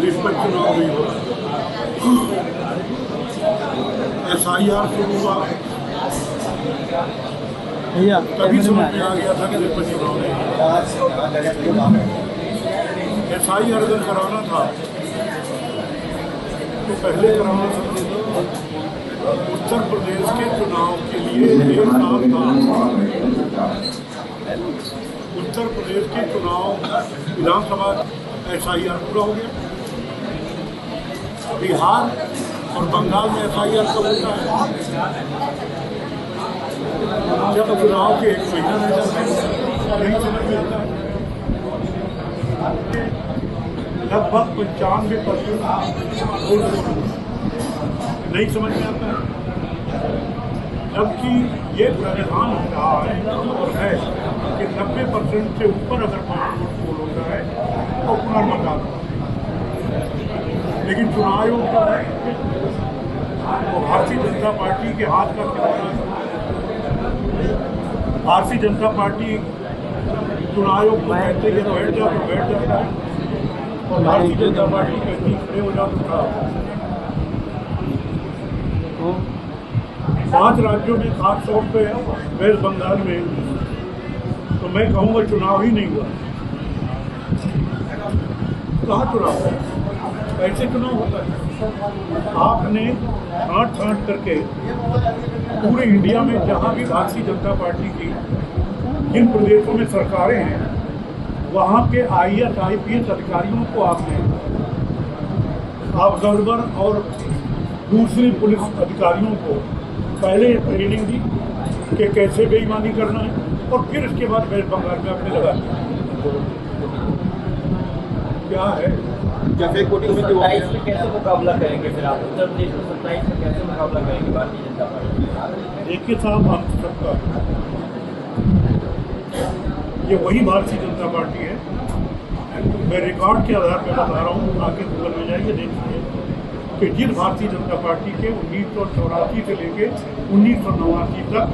जिस पर चुनाव नहीं हो SIR शुरू हुआ तभी समझ में आ गया था कि जिस पर चुनाव नहीं। SIR अगर कराना था तो पहले कराना सकते थे। उत्तर प्रदेश के चुनाव के लिए 1 साल था। उत्तर प्रदेश के चुनाव विधानसभा SIR पूरा हो गया। बिहार और बंगाल में SIR कब होता है? जब चुनाव के 1 महीना रह जाता है। नहीं समझ में आता है। लगभग 95% नहीं समझ में आता है। जबकि ये प्रावधान रहा है और है कि 90% से ऊपर अगर पोल होता है तो पुनर्मतदान। लेकिन चुनाव आयोग जो है वो भारतीय जनता पार्टी के हाथ का खिलौना है। भारतीय जनता पार्टी चुनाव आयोग को कहते हैं बैठ जाओ तो बैठ जाता है और भारतीय जनता पार्टी कहती खड़े हो जाओ तो खड़ा होता है। 5 राज्यों में खास तौर पे वेस्ट बंगाल में तो मैं कहूँगा चुनाव ही नहीं हुआ। कहाँ चुनाव है? ऐसे चुनाव होता है। आपने छांट करके पूरे इंडिया में जहाँ भी भारतीय जनता पार्टी की जिन प्रदेशों में सरकारें हैं वहाँ के IAS IPS अधिकारियों को आपने ऑब्जर्वर और दूसरे पुलिस अधिकारियों को पहले ट्रेनिंग दी कि कैसे बेईमानी करना है और फिर इसके बाद वेस्ट बंगाल में अपने लगा क्या है। जब एक कोटिंग में 27 में कैसे मुकाबला करेंगे फिर आप? उत्तर प्रदेश में 27 में कैसे मुकाबला करेंगे भारतीय जनता पार्टी? देखिए साहब, हम सबका ये वही भारतीय जनता पार्टी है। मैं रिकॉर्ड के आधार पर बता रहा हूँ, आगे गूगल में जाइए देखिए कि जिस भारतीय जनता पार्टी के 1984 से लेके 1989 तक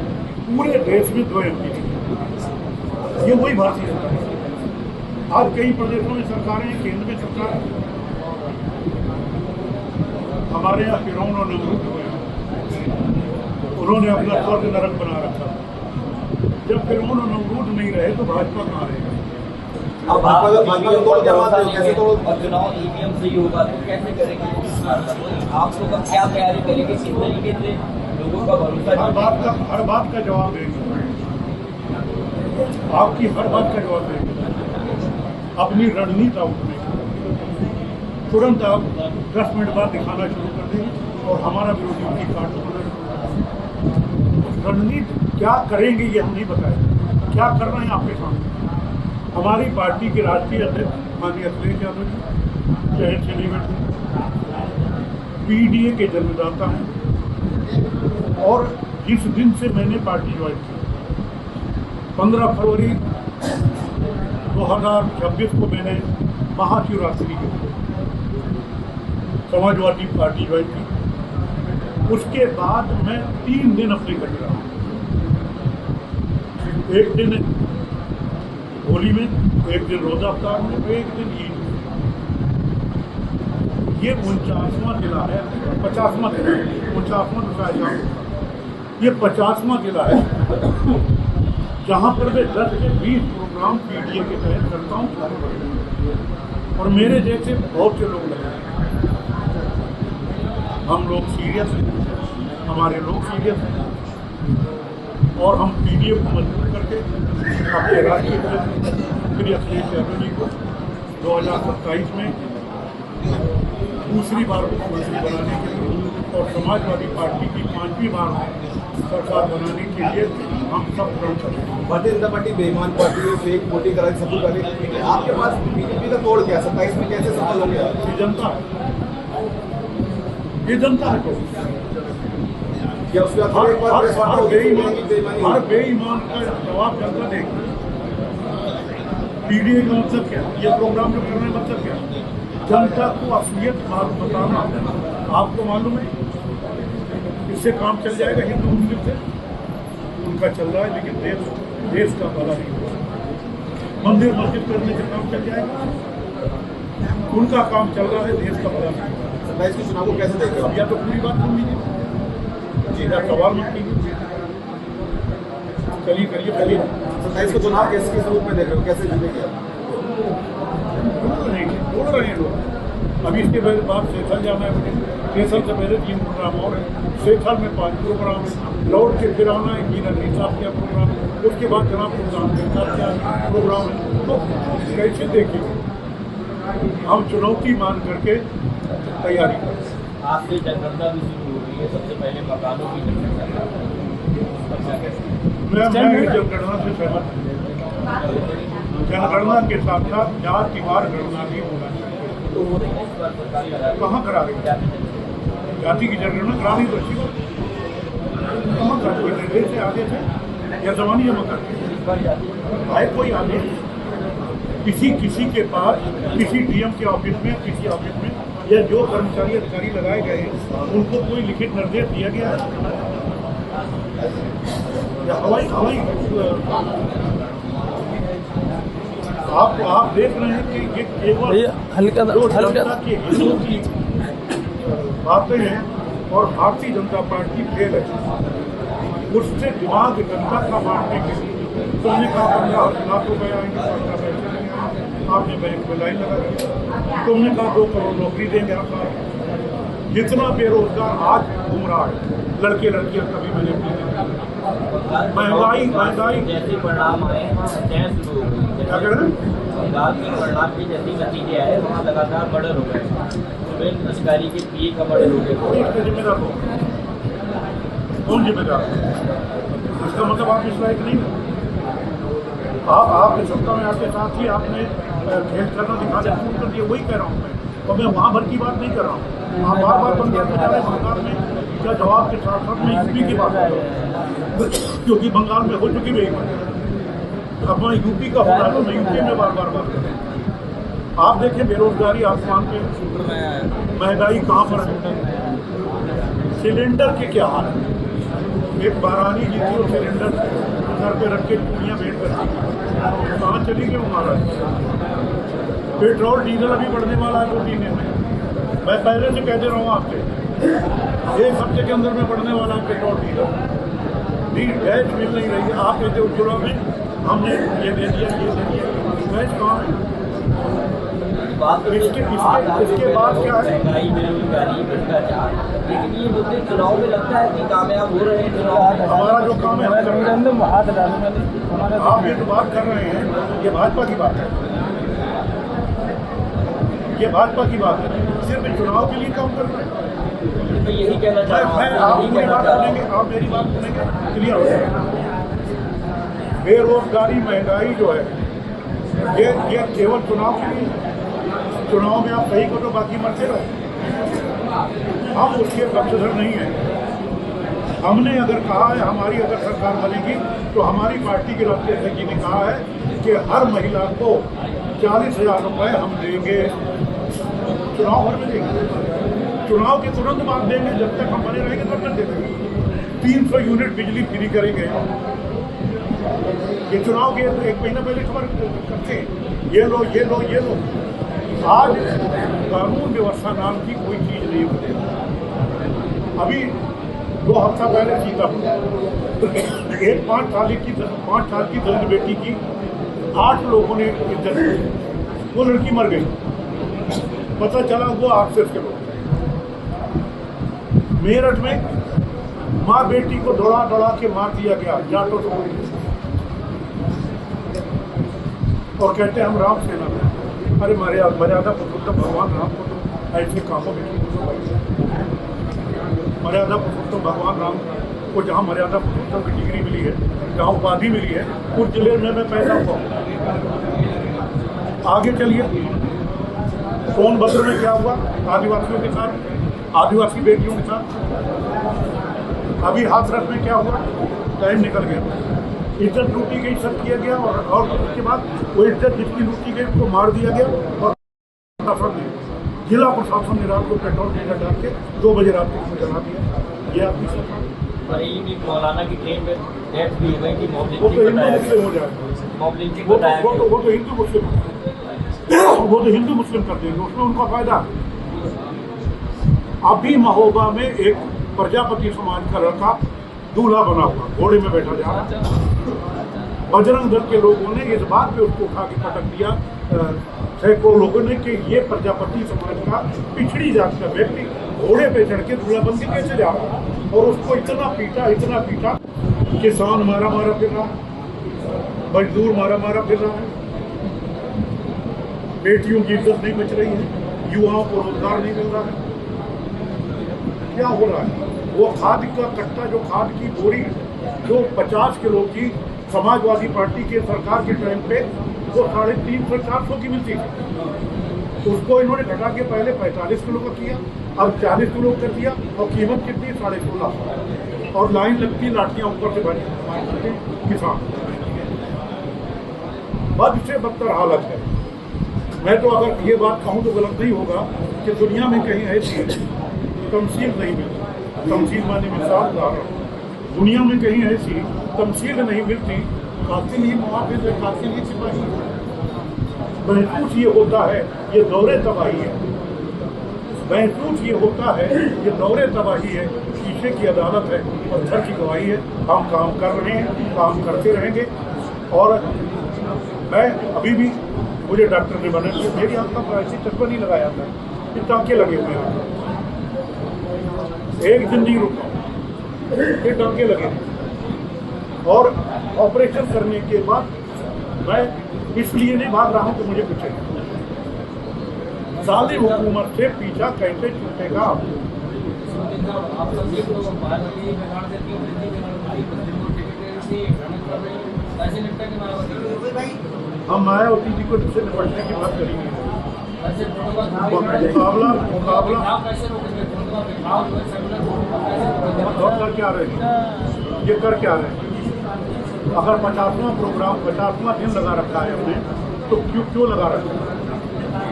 पूरे देश में 2 MP थे। ये वही भारतीय जनता पार्टी। आज कई प्रदेशों में सरकारें हैं, केंद्र में सरकार है। हमारे यहाँ फिरौन और नमरूद हुए, उन्होंने अपना स्वर्ग नरक बना रखा। जब फिरौन और नमरूद नहीं रहे तो भाजपा कहाँ रहेगा? अब चुनाव EVM से ही होगा तो कैसे करेंगे? आप लोग क्या तैयारी करेंगे? किस तरीके से लोगों का भरोसा? हर बात का जवाब देंगे। आपकी हर बात का जवाब देंगे। अपनी रणनीति आउटने तुरंत आप 10 मिनट बाद दिखाना शुरू कर देंगे और हमारा विरोधी उनकी काट होना। रणनीति क्या करेंगे ये हम नहीं बताएंगे। क्या कर रहे हैं आपके सामने। हमारी पार्टी के राष्ट्रीय अध्यक्ष माननीय अखिलेश यादव जी शहर से नहीं बैठे, PDA के जन्मदाता हैं और जिस दिन से मैंने पार्टी ज्वाइन की 15 फरवरी 2026 को मैंने महाशिवरात्रि के समाजवादी पार्टी ज्वाइन की। उसके बाद मैं 3 दिन अपने कट रहा हूँ। एक दिन होली में, एक दिन रोजा अफ्तार में, एक दिन ईद में। ये 49वां जिला है, 50वां जिला है, 49वां तो शायद ये 50वां जिला है जहाँ पर मैं 10 से 20 प्रोग्राम PDA के तहत करता हूँ और मेरे जैसे बहुत से लोग लगे। हम लोग सीरियस हैं, हमारे लोग सीरियस हैं और हम PDA को मजबूत करके अपने राष्ट्रीय श्री अखिलेश यादव जी को 2027 में दूसरी बार मुख्यमंत्री बनाने के लिए और समाजवादी पार्टी की 5वीं बार सरकार बनाने के लिए हम सब प्रण कर रहे हैं। भारतीय जनता पार्टी बेईमान पार्टी है, फेक वोटिंग करा सब कुछ करे। आपके पास BJP का तोड़ क्या 27 में कैसे सफल हो गया? ये जनता है, ये जनता है। तो क्या उसके हर बेईमान का जवाब जनता देगी। PDA का मतलब क्या? ये प्रोग्राम जो करने का मतलब क्या? जनता को असलियत बताना। आपको मालूम है इससे काम चल जाएगा हिंदू मुस्लिम से, उनका चल रहा है, लेकिन देश का भला नहीं होगा। मंदिर मस्जिद करने से काम चल जाएगा। उनका काम चल रहा है, देश का भला नहीं। 27 के चुनाव को कैसे देख रहे हो? या तो पूरी बात सुन लीजिए, सीधा सवाल मत कीजिए। चलिए करिए पहले। 27 को चुनाव किस रूप में देख रहे हो, कैसे जीतेंगे आप? ढूंढ रहे हैं लोग। अभी इसके बाद सेखल जाना है मुझे, सेखल से पहले 3 प्रोग्राम और है, सेखल में 5 प्रोग्राम है, लौट के फिर आना है, इंजीनियर नहीं साहब क्या प्रोग्राम है, उसके बाद जनाब प्रोग्राम के साथ क्या प्रोग्राम है। तो कैसे देखिए, हम चुनौती मान करके तैयारी करें। आज से जनगणना भी शुरू हो रही है, सबसे पहले मकानों की जनगणना। मैं जनगणना से सहमत हूँ। जनगणना के साथ साथ जातिवार गणना भी होना चाहिए। तो हो रही है इस बार सरकार कहाँ करा रही है? जाति की जनगणना करानी तो अच्छी बात है। कहाँ करा कोई निर्देश से आगे थे या जमानी जमा कर आए कोई आगे किसी के पास किसी डीएम के ऑफिस में, किसी ऑफिस में, या जो कर्मचारी अधिकारी लगाए गए हैं उनको कोई लिखित निर्देश दिया गया है या हवाई आप देख रहे हैं कि ये केवल हल्का जो जनता के हितों की बातें हैं और भारतीय जनता पार्टी फेल है, उससे दिमाग जनता का बांटने के लिए तुमने कहा 15 लाख रुपए आएंगे, 15 पैसे नहीं आएंगे, आपने बैंक में लाइन लगा दी। तुमने कहा 2 करोड़ नौकरी देंगे आप। जितना बेरोजगार आज घूम रहा है, लड़के लड़कियां कभी मैंने महंगाई जैसे परिणाम आए वहाँ हत्याएं शुरू हो गई। क्या कह रहे हैं? बंगाल की परिणाम के जैसे नतीजे आए वहाँ लगातार मर्डर हो गए। सुबह अधिकारी के पीए का मर्डर हो गया। इसका जिम्मेदार कौन जिम्मेदार? इसका मतलब आप इस लायक नहीं हो। आपके सत्ता में आके साथ ही आपने खेल करना दिखाना शुरू कर दिया। वही कह रहा हूँ मैं, और मैं वहाँ भर की बात नहीं कर रहा हूँ। आप बार बंगाल में जा रहे हैं। बंगाल में क्या जवाब के साथ साथ में यूपी की बात कर रहा हूँ, क्योंकि बंगाल में हो चुकी है। अब मैं यूपी का हो रहा है तो मैं यूपी में बार बात कर रहा हूँ। आप देखें बेरोजगारी आसमान पे, महंगाई कहाँ पर है, सिलेंडर के क्या हाल है। एक बारानी जी थी और सिलेंडर घर पे रख के चूड़ियाँ भेंट कर कहाँ चली गई हमारा। पेट्रोल डीजल अभी बढ़ने वाला है 2 महीने में। मैं पहले से कह दे रहा हूँ आपसे, 1 हफ्ते के अंदर में बढ़ने वाला है पेट्रोल डीजल। गैस मिल नहीं रही है। आप कहते हो चुनाव में हमने ये दे दिया, ये दे दिया, गैस कहाँ है? इसके बाद क्या है? महंगाई, बेरोजगारी, भ्रष्टाचार, लेकिन ये मुद्दे चुनाव में लगता है कि कामयाब हो रहे हैं। चुनाव हमारा जो काम है आप ये तो बात कर रहे हैं, ये भाजपा की बात है, ये भाजपा की बात है। सिर्फ चुनाव के लिए काम कर रहे हैं। मैं यही कहना चाह रहा हूँ। आप मेरी बात सुनेंगे, आप मेरी बात सुनेंगे, क्लियर हो जाएगा। बेरोजगारी, महंगाई जो है ये केवल चुनाव के लिए। चुनाव में आप सही को तो बाकी मरते रहो। हम उसके पक्षधर नहीं हैं। हमने अगर कहा है, हमारी अगर सरकार बनेगी तो हमारी पार्टी के राष्ट्रीय अध्यक्ष जी ने कहा है कि हर महिला को 40,000 रुपये हम देंगे। चुनाव भर में देंगे, चुनाव के तुरंत बाद देंगे। जब तक हम बने रहेंगे तब तक देंगे। 300 यूनिट बिजली फ्री करेंगे। ये चुनाव के 1 महीना पहले खबर करते हैं, ये लो ये लो ये लो। आज कानून व्यवस्था नाम की कोई चीज नहीं बनेगी। अभी 2 हफ्ता पहले सीता एक 5 साल की दलित बेटी की 8 लोगों ने इज्जत की। वो लड़की मर गई, पता चला वो आरएसएस के लोग। मेरठ में माँ बेटी को दौड़ा दौड़ा के मार दिया गया जाटों को, और कहते हैं हम राम सेना में। अरे मर्यादा पुरुषोत्तम भगवान राम को तो ऐसे कामों में मर्यादा पुरुषोत्तम भगवान राम को जहाँ मर्यादा पुरुषोत्तम की डिग्री मिली है, जहाँ उपाधि मिली है, उस जिले में मैं पैदा हुआ। आगे चलिए, सोनभद्र में क्या हुआ आदिवासियों के साथ, आदिवासी बेटियों के साथ। अभी हाथरस में क्या हुआ, टाइम निकल गया, इज्जत लूटी गई, सब किया गया, और उसके बाद वो इज्जत जिसकी लूटी गई उसको मार दिया गया। और जिला प्रशासन ने रात को पेट्रोल डीजल डाल के 2 बजे रात को जला दिया। ये आपकी सरकार। मौलाना की ट्रेन में डेथ भी हो गई कि वो तो हिंदू मुस्लिम हो जाएगा, मॉब लिंचिंग वो तो हिंदू मुस्लिम। वो तो हिंदू मुस्लिम कर देंगे, उसमें उनका फायदा है। अभी महोबा में एक प्रजापति समाज का लड़का दूल्हा बना हुआ, घोड़े में बैठा जा रहा है। बजरंग दल के लोगों ने इस बात पे उसको उठा के पटक दिया, सैकड़ों लोगों ने, कि ये प्रजापति समाज का पिछड़ी जात का व्यक्ति घोड़े पे चढ़ के दूल्हाबंदी कैसे जा रहा है। और उसको इतना पीटा, किसान मारा फिर रहा है, मजदूर मारा फिर रहा है, बेटियों की इज्जत नहीं बच रही है, युवाओं को रोजगार नहीं मिल रहा है। क्या हो रहा है? वो खाद का कट्टा, जो खाद की बोरी जो 50 किलो की समाजवादी पार्टी के सरकार के टाइम पे वो 350-400 की मिलती थी, उसको इन्होंने घटा के पहले 45 किलो का किया, अब 40 किलो कर दिया, और कीमत कितनी 16.5, और लाइन लगती, लाठियां ऊपर से बनी, किसान। बद से बदतर हालत है। मैं तो अगर ये बात कहूँ तो गलत नहीं होगा कि दुनिया में कहीं ऐसी तमसील नहीं मिलती। तमसील माने मिसाल उदाहरण, दुनिया में कहीं ऐसी तमसील नहीं मिलती। कातिल ही मुहाफिज है, कातिल ही सिपाही है। महसूस ये होता है ये दौरे तबाही है, महसूस ये होता है ये दौरे तबाही है, शीशे की अदालत है और घर की गवाही है। हम काम कर रहे हैं, काम करते रहेंगे। और मैं अभी भी, मुझे डॉक्टर ने मना किया, मेरी आंखों पर ऐसी चश्मा नहीं लगाया था, ये टाँके लगे हुए हैं, एक दिन नहीं रुका, ये टाँके लगे। और ऑपरेशन करने के बाद मैं इसलिए नहीं भाग रहा हूँ कि मुझे कुछ साली हुकूमत से पीछा कैसे छूटेगा। हम मायावती जी को इससे निपटने की बात करेंगे। मुकाबला कर क्या रहे हैं, ये कर क्या रहे हैं? अगर 50वां प्रोग्राम 50वां दिन लगा रखा है हमने, तो क्यों लगा रखा है?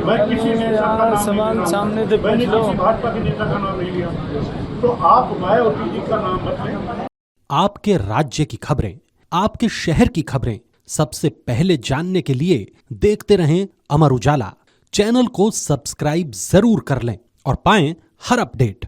मैं किसी नेता का नाम सवाल सामने से मैंने पूछ लो। किसी भाजपा के नेता का नाम नहीं लिया, तो आप मायावती जी का नाम मत लें। आपके राज्य की खबरें, आपके शहर की खबरें सबसे पहले जानने के लिए देखते रहें अमर उजाला। चैनल को सब्सक्राइब जरूर कर लें और पाएं हर अपडेट।